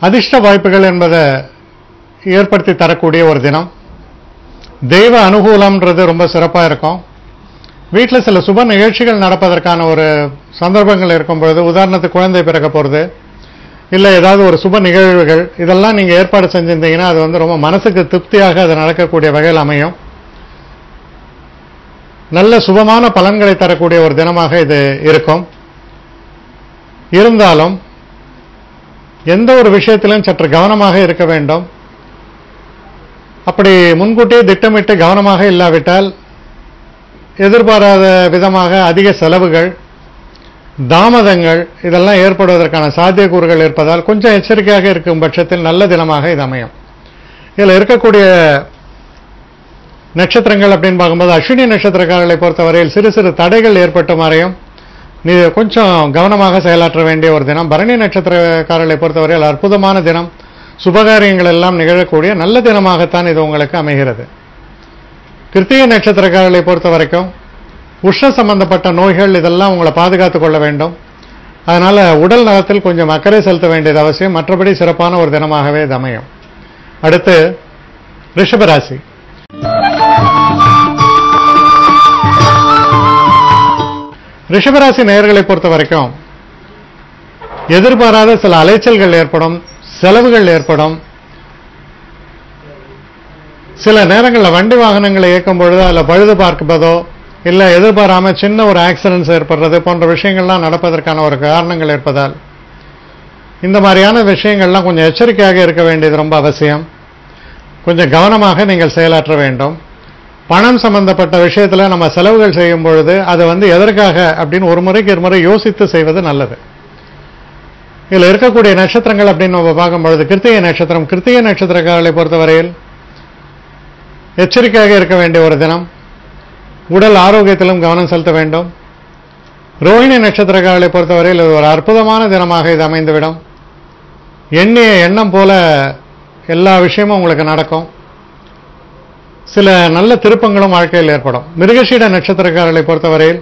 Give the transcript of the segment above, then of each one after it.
அதிர்ஷ்ட வாய்ப்புகள் என்பதை ஏற்படுத்தி தரக்கூடிய ஒரு தினம். தெய்வ அனுகூலம்ன்றது ரொம்ப சிறப்பாக இருக்கும். வீட்டில் சில சுப நிகழ்ச்சிகள் நடப்பதற்கான ஒரு சந்தர்ப்பங்கள் இருக்கும் பொழுது, உதாரணத்துக்கு குழந்தை பிறக்க போகிறது, இல்லை ஏதாவது ஒரு சுப நிகழ்வுகள், இதெல்லாம் நீங்கள் ஏற்பாடு செஞ்சிருந்தீங்கன்னா அது வந்து ரொம்ப மனசுக்கு திருப்தியாக அது நடக்கக்கூடிய வகையில் அமையும். நல்ல சுபமான பலன்களை தரக்கூடிய ஒரு தினமாக இது இருக்கும். இருந்தாலும் எந்த ஒரு விஷயத்திலும் சற்று கவனமாக இருக்க வேண்டும். அப்படி முன்கூட்டியே திட்டமிட்டு கவனமாக இல்லாவிட்டால் எதிர்பாராத விதமாக அதிக செலவுகள், தாமதங்கள் இதெல்லாம் ஏற்படுவதற்கான சாத்தியக்கூறுகள் இருப்பதால் கொஞ்சம் எச்சரிக்கையாக இருக்கும் பட்சத்தில் நல்ல தினமாக இது அமையும். இதில் இருக்கக்கூடிய நட்சத்திரங்கள் அப்படின்னு பார்க்கும்போது, அஸ்வினி நட்சத்திரக்காரர்களை பொறுத்தவரையில் சிறு சிறு தடைகள் ஏற்பட்ட மாதிரியும் நீ கொஞ்சம் கவனமாக செயலாற்ற வேண்டிய ஒரு தினம். பரணி நட்சத்திரக்காரர்களை பொறுத்தவரையில் அற்புதமான தினம், சுபகாரியங்கள் எல்லாம் நிகழக்கூடிய நல்ல தினமாகத்தான் இது உங்களுக்கு அமைகிறது. கிருத்திகை நட்சத்திரக்காரர்களை பொறுத்த வரைக்கும் உஷ்ண சம்பந்தப்பட்ட நோய்கள் இதெல்லாம் உங்களை பாதுகாத்துக் கொள்ள வேண்டும். அதனால உடல் நலத்தில் கொஞ்சம் அக்கறை செலுத்த வேண்டியது அவசியம். மற்றபடி சிறப்பான ஒரு தினமாகவே இது அமையும். அடுத்து ரிஷபராசி. ரிஷபராசி நேயர்களை பொறுத்த வரைக்கும் எதிர்பாராத சில அலைச்சல்கள் ஏற்படும், செலவுகள் ஏற்படும். சில நேரங்களில் வண்டி வாகனங்களை இயக்கும் பொழுது அதில் பழுது பார்ப்பதோ, இல்லை எதிர்பாராம சின்ன ஒரு ஆக்சிடென்ட்ஸ் ஏற்படுறது போன்ற விஷயங்கள்லாம் நடப்பதற்கான ஒரு காரணங்கள் இருப்பதால் இந்த மாதிரியான விஷயங்கள்லாம் கொஞ்சம் எச்சரிக்கையாக இருக்க வேண்டியது ரொம்ப அவசியம். கொஞ்சம் கவனமாக நீங்கள் செயலாற்ற வேண்டும். பணம் சம்பந்தப்பட்ட விஷயத்தில் நம்ம செலவுகள் செய்யும் பொழுது அது வந்து எதற்காக அப்படின்னு ஒரு முறைக்கு இருமுறை யோசித்து செய்வது நல்லது. இதில் இருக்கக்கூடிய நட்சத்திரங்கள் அப்படின்னு நம்ம பார்க்கும்பொழுது, கிருத்திகை நட்சத்திரம், கிருத்திகை நட்சத்திரக்காரர்களை பொறுத்தவரையில் எச்சரிக்கையாக இருக்க வேண்டிய ஒரு தினம். உடல் ஆரோக்கியத்திலும் கவனம் செலுத்த வேண்டும். ரோஹிணி நட்சத்திரக்காரர்களை பொறுத்தவரையில் இது ஒரு அற்புதமான தினமாக இது அமைந்துவிடும். எண்ணிய எண்ணம் போல எல்லா விஷயமும் உங்களுக்கு நடக்கும். சில நல்ல திருப்பங்களும் வாழ்க்கையில் ஏற்படும். மிருகசீட நட்சத்திரக்காரர்களை பொறுத்தவரையில்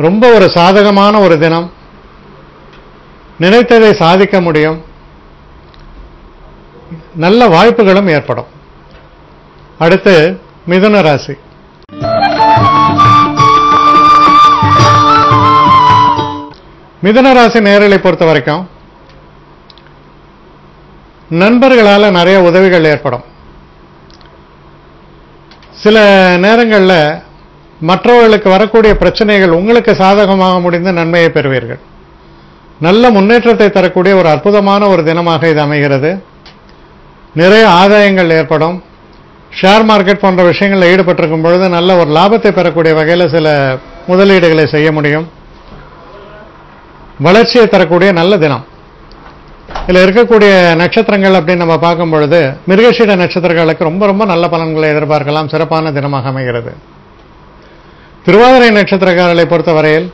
ரொம்ப ஒரு சாதகமான ஒரு தினம். நினைத்ததை சாதிக்க முடியும். நல்ல வாய்ப்புகளும் ஏற்படும். அடுத்து மிதுன ராசி. மிதுன ராசி நேயர்களை பொறுத்த வரைக்கும் நண்பர்களால் நிறைய உதவிகள் ஏற்படும். சில நேரங்களில் மற்றவர்களுக்கு வரக்கூடிய பிரச்சனைகள் உங்களுக்கு சாதகமாக முடிந்து நன்மையை பெறுவீர்கள். நல்ல முன்னேற்றத்தை தரக்கூடிய ஒரு அற்புதமான ஒரு தினமாக இது அமைகிறது. நிறைய ஆதாயங்கள் ஏற்படும். ஷேர் மார்க்கெட் போன்ற விஷயங்களில் ஈடுபட்டிருக்கும் பொழுது நல்ல ஒரு லாபத்தை பெறக்கூடிய வகையில் சில முதலீடுகளை செய்ய முடியும். வளர்ச்சியை தரக்கூடிய நல்ல தினம். இதில் இருக்கக்கூடிய நட்சத்திரங்கள் அப்படின்னு நம்ம பார்க்கும் பொழுது, மிருகசீட நட்சத்திரங்களுக்கு ரொம்ப ரொம்ப நல்ல பலன்களை எதிர்பார்க்கலாம். சிறப்பான தினமாக அமைகிறது. திருவாதிரை நட்சத்திரக்காரர்களை பொறுத்தவரையில்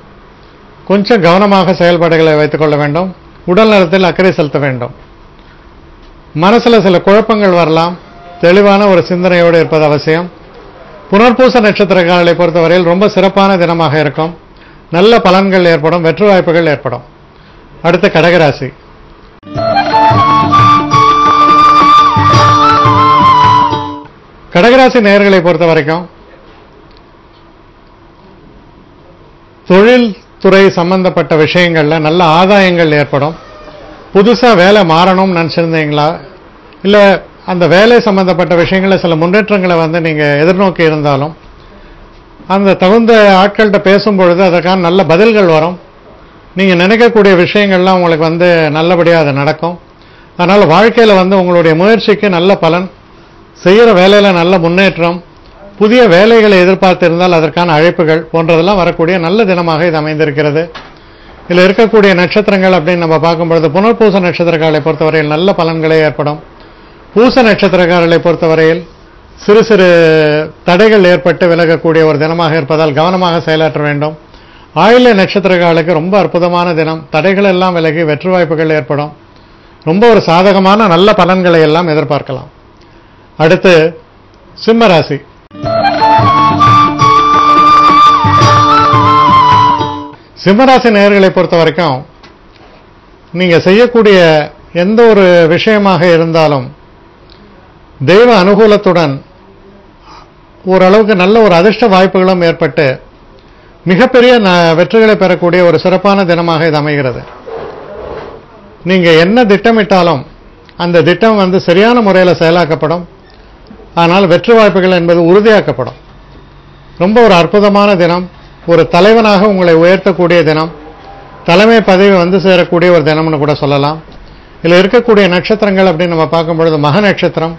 கொஞ்சம் கவனமாக செயல்பாடுகளை வைத்துக் கொள்ள வேண்டும். உடல் நலத்தில் அக்கறை செலுத்த வேண்டும். மனசில் சில குழப்பங்கள் வரலாம். தெளிவான ஒரு சிந்தனையோடு இருப்பது அவசியம். புனர்பூச நட்சத்திரக்காரர்களை பொறுத்தவரையில் ரொம்ப சிறப்பான தினமாக இருக்கும். நல்ல பலன்கள் ஏற்படும். வெற்றி வாய்ப்புகள் ஏற்படும். அடுத்து கடகராசி. கடகராசி நேயர்களை பொறுத்த வரைக்கும் தொழில் துறை சம்பந்தப்பட்ட விஷயங்கள்ல நல்ல ஆதாயங்கள் ஏற்படும். புதுசா வேலை மாறணும்னு நினைச்சிருந்தீங்களா, இல்ல அந்த வேலை சம்பந்தப்பட்ட விஷயங்கள சில முன்னேற்றங்களை வந்து நீங்க எதிர்நோக்கி இருந்தாலும் அந்த தகுந்த ஆட்கள்கிட்ட பேசும்பொழுது அதற்கான நல்ல பதில்கள் வரும். நீங்க நினைக்கக்கூடிய விஷயங்கள்லாம் உங்களுக்கு வந்து நல்லபடியாக அது நடக்கும். அதனால வாழ்க்கையில வந்து உங்களுடைய முயற்சிக்கு நல்ல பலன், செய்யற வேலையில நல்ல முன்னேற்றம், புதிய வேலைகளை எதிர்பார்த்திருந்தால் அதற்கான அழைப்புகள் போன்றதெல்லாம் வரக்கூடிய நல்ல தினமாக இது அமைந்திருக்கிறது. இதில் இருக்கக்கூடிய நட்சத்திரங்கள் அப்படின்னு நம்ம பார்க்கும்பொழுது, புனர்பூச நட்சத்திரக்காரர்களை பொறுத்தவரையில் நல்ல பலன்களே ஏற்படும். பூச நட்சத்திரக்காரர்களை பொறுத்தவரையில் சிறு சிறு தடைகள் ஏற்பட்டு விலகக்கூடிய ஒரு தினமாக இருப்பதால் கவனமாக செயலாற்ற வேண்டும். ஆயில்ய நட்சத்திரக்காரர்களுக்கு ரொம்ப அற்புதமான தினம். தடைகள் எல்லாம் விலகி வெற்றி வாய்ப்புகள் ஏற்படும். ரொம்ப ஒரு சாதகமான நல்ல பலன்களை எல்லாம் எதிர்பார்க்கலாம். அடுத்து சிம்மராசி. சிம்மராசி நேயர்களை பொறுத்த வரைக்கும் நீங்க செய்யக்கூடிய எந்த ஒரு விஷயமாக இருந்தாலும் தெய்வ அனுகூலத்துடன் ஓரளவுக்கு நல்ல ஒரு அதிர்ஷ்ட வாய்ப்புகளும் ஏற்பட்டு மிகப்பெரிய வெற்றிகளை பெறக்கூடிய ஒரு சிறப்பான தினமாக இது அமைகிறது. நீங்க என்ன திட்டமிட்டாலும் அந்த திட்டம் சரியான முறையில் செயலாக்கப்படும். ஆனால் வெற்றி வாய்ப்புகள் என்பது உறுதியாக்கப்படும். ரொம்ப ஒரு அற்புதமான தினம். ஒரு தலைவனாக உங்களை உயர்த்தக்கூடிய தினம். தலைமை பதவி சேரக்கூடிய ஒரு தினம்னு கூட சொல்லலாம். இதில் இருக்கக்கூடிய நட்சத்திரங்கள் அப்படின்னு நம்ம பார்க்கும்பொழுது மக நட்சத்திரம்.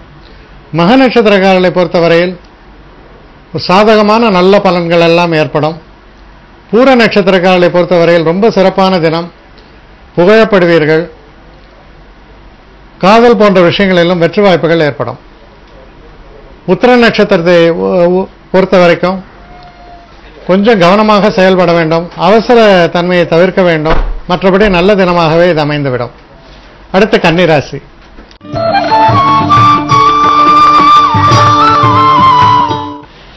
மக நட்சத்திரக்காரர்களை பொறுத்தவரையில் சாதகமான நல்ல பலன்கள் எல்லாம் ஏற்படும். பூர நட்சத்திரக்காரர்களை பொறுத்தவரையில் ரொம்ப சிறப்பான தினம். புகழப்படுவீர்கள். காதல் போன்ற விஷயங்களிலும் வெற்றி வாய்ப்புகள் ஏற்படும். உத்திர நட்சத்திரத்தை பொறுத்த வரைக்கும் கொஞ்சம் கவனமாக செயல்பட வேண்டும். அவசர தன்மையை தவிர்க்க வேண்டும். மற்றபடி நல்ல தினமாகவே இது அமைந்துவிடும். அடுத்து கன்னிராசி.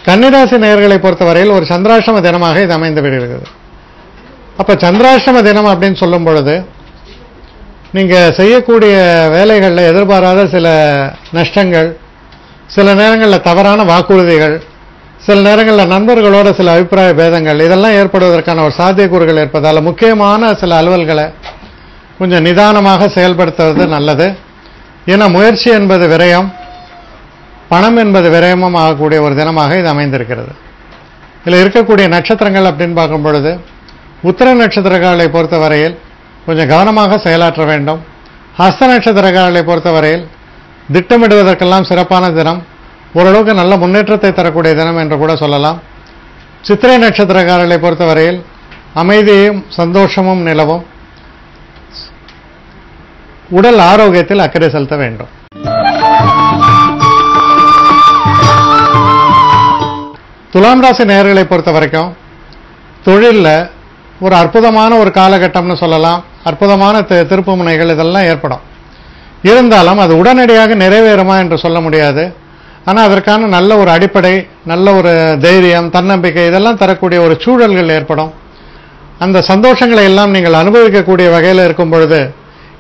கன்னிராசி நேயர்களை பொறுத்தவரையில் ஒரு சந்திராஷ்டம தினமாக இது அமைந்து விடுகிறது. அப்ப சந்திராஷ்டம தினம் அப்படின்னு சொல்லும் பொழுது நீங்க செய்யக்கூடிய வேலைகளில் எதிர்பாராத சில நஷ்டங்கள், சில நேரங்களில் தவறான வாக்குறுதிகள், சில நேரங்களில் நண்பர்களோட சில அபிப்பிராய பேதங்கள் இதெல்லாம் ஏற்படுவதற்கான ஒரு சாத்தியக்கூறுகள் இருப்பதால் முக்கியமான சில அலுவல்களை கொஞ்சம் நிதானமாக செயல்படுத்துவது நல்லது. ஏன்னா முயற்சி என்பது விரயம், பணம் என்பது விரயமும் ஆகக்கூடிய ஒரு தினமாக இது அமைந்திருக்கிறது. இதில் இருக்கக்கூடிய நட்சத்திரங்கள் அப்படின்னு பார்க்கும் பொழுது உத்திர நட்சத்திரக்காரர்களை பொறுத்தவரையில் கொஞ்சம் கவனமாக செயலாற்ற வேண்டும். ஹஸ்த நட்சத்திரக்காரர்களை பொறுத்தவரையில் திட்டமிடுவதற்கெல்லாம் சிறப்பான தினம். ஓரளவுக்கு நல்ல முன்னேற்றத்தை தரக்கூடிய தினம் என்று கூட சொல்லலாம். சித்திரை நட்சத்திரக்காரர்களை பொறுத்தவரையில் அமைதியும் சந்தோஷமும் நிலவும். உடல் ஆரோக்கியத்தில் அக்கறை செலுத்த வேண்டும். துலாம் ராசி நேயர்களை பொறுத்த வரைக்கும் தொழிலில் ஒரு அற்புதமான ஒரு காலகட்டம்னு சொல்லலாம். அற்புதமான திருப்பு முனைகள் இதெல்லாம் ஏற்படும். இருந்தாலும் அது உடனடியாக நிறைவேறுமா என்று சொல்ல முடியாது. ஆனால் அதற்கான நல்ல ஒரு அடிப்படை, நல்ல ஒரு தைரியம், தன்னம்பிக்கை இதெல்லாம் தரக்கூடிய ஒரு சூழல்கள் ஏற்படும். அந்த சந்தோஷங்களை எல்லாம் நீங்கள் அனுபவிக்கக்கூடிய வகையில் இருக்கும் பொழுது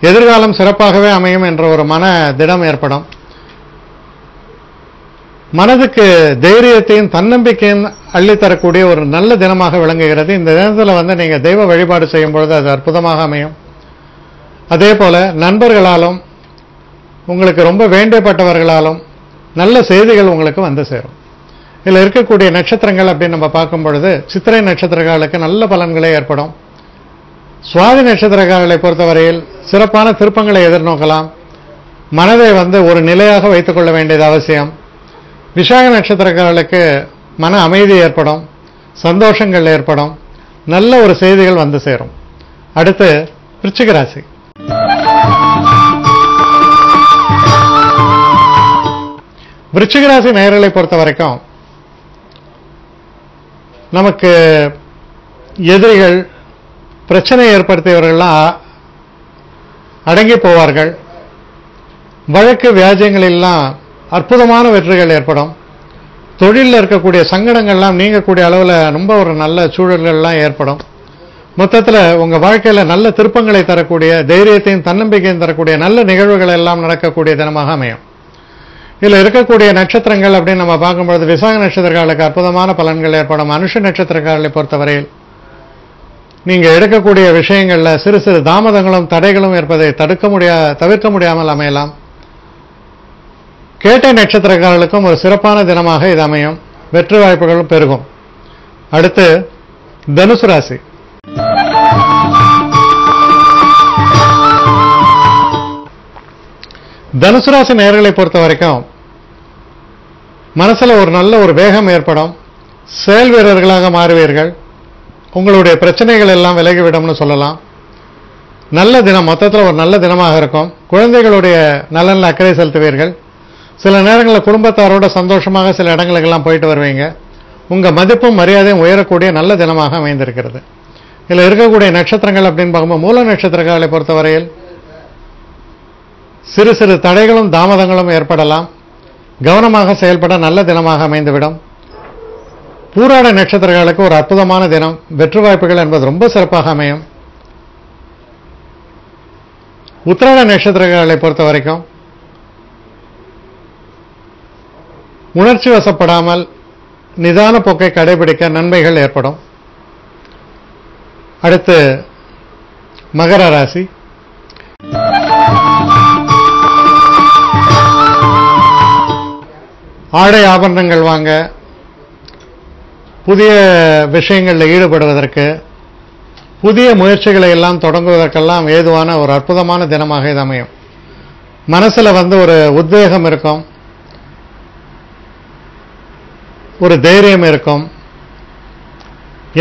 எதிர்காலம் சிறப்பாகவே அமையும் என்ற ஒரு மன திடம் ஏற்படும். மனதுக்கு தைரியத்தையும் தன்னம்பிக்கையும் அள்ளித்தரக்கூடிய ஒரு நல்ல தினமாக விளங்குகிறது. இந்த தினத்தில் நீங்க தெய்வ வழிபாடு செய்யும் பொழுது அது அற்புதமாக அமையும். அதே போல நண்பர்களாலும் உங்களுக்கு ரொம்ப வேண்டப்பட்டவர்களாலும் நல்ல செய்திகள் உங்களுக்கு சேரும். இதில் இருக்கக்கூடிய நட்சத்திரங்கள் அப்படின்னு நம்ம பார்க்கும் பொழுது சித்திரை நட்சத்திரக்காரர்களுக்கு நல்ல பலன்களே ஏற்படும். சுவாதி நட்சத்திரக்காரர்களை பொறுத்தவரையில் சிறப்பான திருப்பங்களை எதிர்நோக்கலாம். மனதை ஒரு நிலையாக வைத்துக் கொள்ள வேண்டியது அவசியம். விசாக நட்சத்திரக்காரர்களுக்கு மன அமைதி ஏற்படும், சந்தோஷங்கள் ஏற்படும், நல்ல ஒரு செய்திகள் சேரும். அடுத்து விருச்சிக ராசி. விருச்சிக ராசி நேயர்களை பொறுத்த வரைக்கும் நமக்கு எதிரிகள், பிரச்சனை ஏற்படுத்தியவர்கள்லாம் அடங்கி போவார்கள். வழக்கு வியாஜ்யங்களெல்லாம் அற்புதமான வெற்றிகள் ஏற்படும். தொழிலில் இருக்கக்கூடிய சங்கடங்கள்லாம் நீங்கக்கூடிய அளவில் ரொம்ப ஒரு நல்ல சூழல்கள்லாம் ஏற்படும். மொத்தத்தில் உங்கள் வாழ்க்கையில் நல்ல திருப்பங்களை தரக்கூடிய, தைரியத்தையும் தன்னம்பிக்கையும் தரக்கூடிய நல்ல நிகழ்வுகள் எல்லாம் நடக்கக்கூடிய தினமாக அமையும். இதில் இருக்கக்கூடிய நட்சத்திரங்கள் அப்படின்னு நம்ம பார்க்கும்பொழுது விசாக நட்சத்திரக்காரர்களுக்கு அற்புதமான பலன்கள் ஏற்படும். அனுஷ நட்சத்திரக்காரர்களை பொறுத்தவரையில் நீங்கள் எடுக்கக்கூடிய விஷயங்களில் சிறு சிறு தாமதங்களும் தடைகளும் இருப்பதை தவிர்க்க முடியாமல் அமையலாம். கேட்டை நட்சத்திரக்காரர்களுக்கும் ஒரு சிறப்பான தினமாக இது அமையும். வெற்றி வாய்ப்புகளும் பெருகும். அடுத்து தனுசு ராசி. தனுசு ராசி நேயர்களை பொறுத்த வரைக்கும் மனசுல ஒரு நல்ல ஒரு வேகம் ஏற்படும். செயல் வீரர்களாக மாறுவீர்கள். உங்களுடைய பிரச்சனைகள் எல்லாம் விலகிவிடும்னு சொல்லலாம். நல்ல தினம், மொத்தத்தில் ஒரு நல்ல தினமாக இருக்கும். குழந்தைகளுடைய நலனில் அக்கறை செலுத்துவீர்கள். சில நேரங்களில் குடும்பத்தாரோட சந்தோஷமாக சில இடங்களுக்கெல்லாம் போயிட்டு வருவீங்க. உங்க மதிப்பும் மரியாதையும் உயரக்கூடிய நல்ல தினமாக அமைந்திருக்கிறது. இதில் இருக்கக்கூடிய நட்சத்திரங்கள் அப்படின்னு பார்க்கும்போது மூல நட்சத்திரங்களை பொறுத்தவரையில் சிறு சிறு தடைகளும் தாமதங்களும் ஏற்படலாம். கவனமாக செயல்பட நல்ல தினமாக அமைந்துவிடும். பூராட நட்சத்திரங்களுக்கு ஒரு அற்புதமான தினம். வெற்றி வாய்ப்புகள் என்பது ரொம்ப சிறப்பாக அமையும். உத்திராட நட்சத்திரக்காரர்களை பொறுத்த வரைக்கும் உணர்ச்சி வசப்படாமல் நிதான போக்கை கடைபிடிக்க நன்மைகள் ஏற்படும். அடுத்து மகர ராசி. ஆடை ஆபரணங்கள் வாங்க, புதிய விஷயங்களில் ஈடுபடுவதற்கு, புதிய முயற்சிகளை எல்லாம் தொடங்குவதற்கெல்லாம் ஏதுவான ஒரு அற்புதமான தினமாக இது அமையும். மனசுல ஒரு உத்வேகம் இருக்கும், ஒரு தைரியம் இருக்கும்.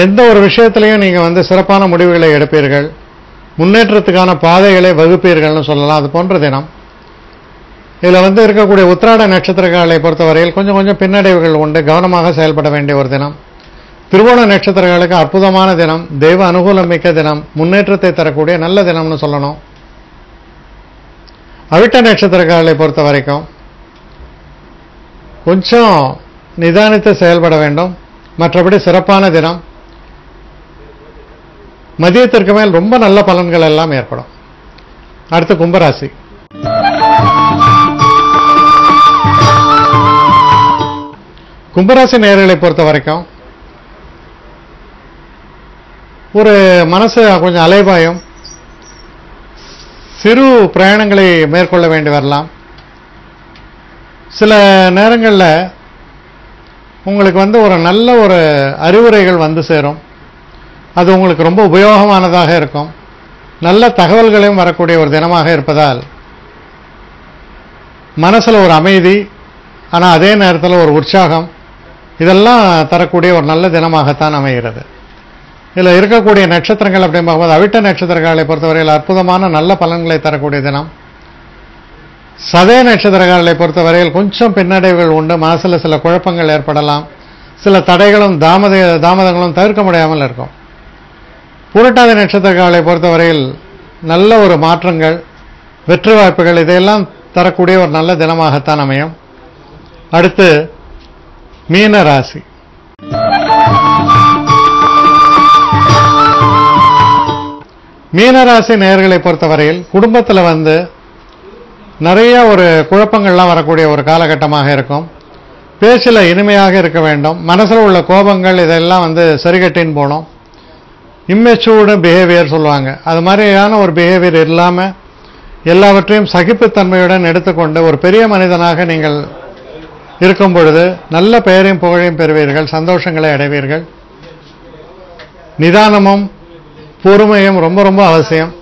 எந்த ஒரு விஷயத்திலையும் நீங்க சிறப்பான முடிவுகளை எடுப்பீர்கள், முன்னேற்றத்துக்கான பாதைகளை வகுப்பீர்கள்னு சொல்லலாம். அது போன்ற தினம். இதுல இருக்கக்கூடிய உத்திராட நட்சத்திரக்காரர்களை பொறுத்தவரையில் கொஞ்சம் பின்னடைவுகள் உண்டு, கவனமாக செயல்பட வேண்டிய ஒரு தினம். திருவோண நட்சத்திரங்களுக்கு அற்புதமான தினம், தெய்வ அனுகூலம் மிக்க தினம், முன்னேற்றத்தை தரக்கூடிய நல்ல தினம்னு சொல்லணும். அவிட்ட நட்சத்திரக்காரர்களை பொறுத்த வரைக்கும் கொஞ்சம் நிதானித்து செயல்பட வேண்டும். மற்றபடி சிறப்பான தினம். மதியத்திற்கு மேல் ரொம்ப நல்ல பலன்கள் எல்லாம் ஏற்படும். அடுத்து கும்பராசி. கும்பராசி நேயர்களை பொறுத்த வரைக்கும் ஒரு மனசு கொஞ்சம் அலைபாயும், சிறு பிரயாணங்களை மேற்கொள்ள வேண்டி வரலாம். சில நேரங்களில் உங்களுக்கு ஒரு நல்ல ஒரு அறிவுரைகள் சேரும். அது உங்களுக்கு ரொம்ப உபயோகமானதாக இருக்கும். நல்ல தகவல்களையும் வரக்கூடிய ஒரு தினமாக இருப்பதால் மனசுல ஒரு அமைதி, ஆனால் அதே நேரத்தில் ஒரு உற்சாகம், இதெல்லாம் தரக்கூடிய ஒரு நல்ல தினமாகத்தான் அமைகிறது. இதில் இருக்கக்கூடிய நட்சத்திரங்கள் அப்படின்னு பார்க்கும்போது அவிட்ட நட்சத்திரக்காரர்களை பொறுத்தவரையில் அற்புதமான நல்ல பலன்களை தரக்கூடிய தினம். சதய நட்சத்திரக்காரர்களை பொறுத்தவரையில் கொஞ்சம் பின்னடைவுகள் உண்டு, மனசில் சில குழப்பங்கள் ஏற்படலாம், சில தடைகளும் தாமதங்களும் தவிர்க்க முடியாமல் இருக்கும். புரட்டாதி நட்சத்திரக்காரர்களை பொறுத்தவரையில் நல்ல ஒரு மாற்றங்கள், வெற்றி வாய்ப்புகள், இதையெல்லாம் தரக்கூடிய ஒரு நல்ல தினமாகத்தான் அமையும். அடுத்து மீன ராசி. மீனராசி நேயர்களை பொறுத்தவரையில் குடும்பத்தில் நிறைய ஒரு குழப்பங்கள்லாம் வரக்கூடிய ஒரு காலகட்டமாக இருக்கும். பேச்சில் இனிமையாக இருக்க வேண்டும். மனசில் உள்ள கோபங்கள் இதெல்லாம் சரிகட்டின்னு போகணும். இம்மெச்சூர்டு பிஹேவியர் சொல்லுவாங்க, அது மாதிரியான ஒரு பிஹேவியர் இல்லாமல் எல்லாவற்றையும் சகிப்புத்தன்மையுடன் எடுத்துக்கொண்டு ஒரு பெரிய மனிதனாக நீங்கள் இருக்கும் பொழுது நல்ல பெயரையும் புகழையும் பெறுவீர்கள், சந்தோஷங்களை அடைவீர்கள். நிதானமும் பொறுமையும் ரொம்ப ரொம்ப அவசியம்.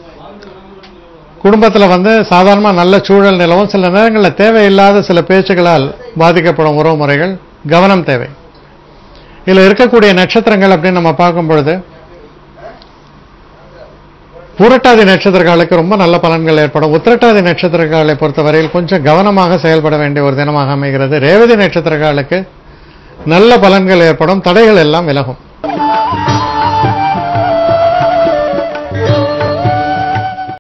குடும்பத்தில் சாதாரணமாக நல்ல சூழல் நிலவும். சில நேரங்களில் தேவையில்லாத சில பேச்சுகளால் பாதிக்கப்படும் உறவு முறைகள், கவனம் தேவை. இதில் இருக்கக்கூடிய நட்சத்திரங்கள் அப்படின்னு நம்ம பார்க்கும் பொழுது புரட்டாதி நட்சத்திரக்காலுக்கு ரொம்ப நல்ல பலன்கள் ஏற்படும். உத்திரட்டாதி நட்சத்திரக்காலை பொறுத்தவரையில் கொஞ்சம் கவனமாக செயல்பட வேண்டிய ஒரு தினமாக அமைகிறது. ரேவதி நட்சத்திரக்காலுக்கு நல்ல பலன்கள் ஏற்படும், தடைகள் எல்லாம் விலகும்.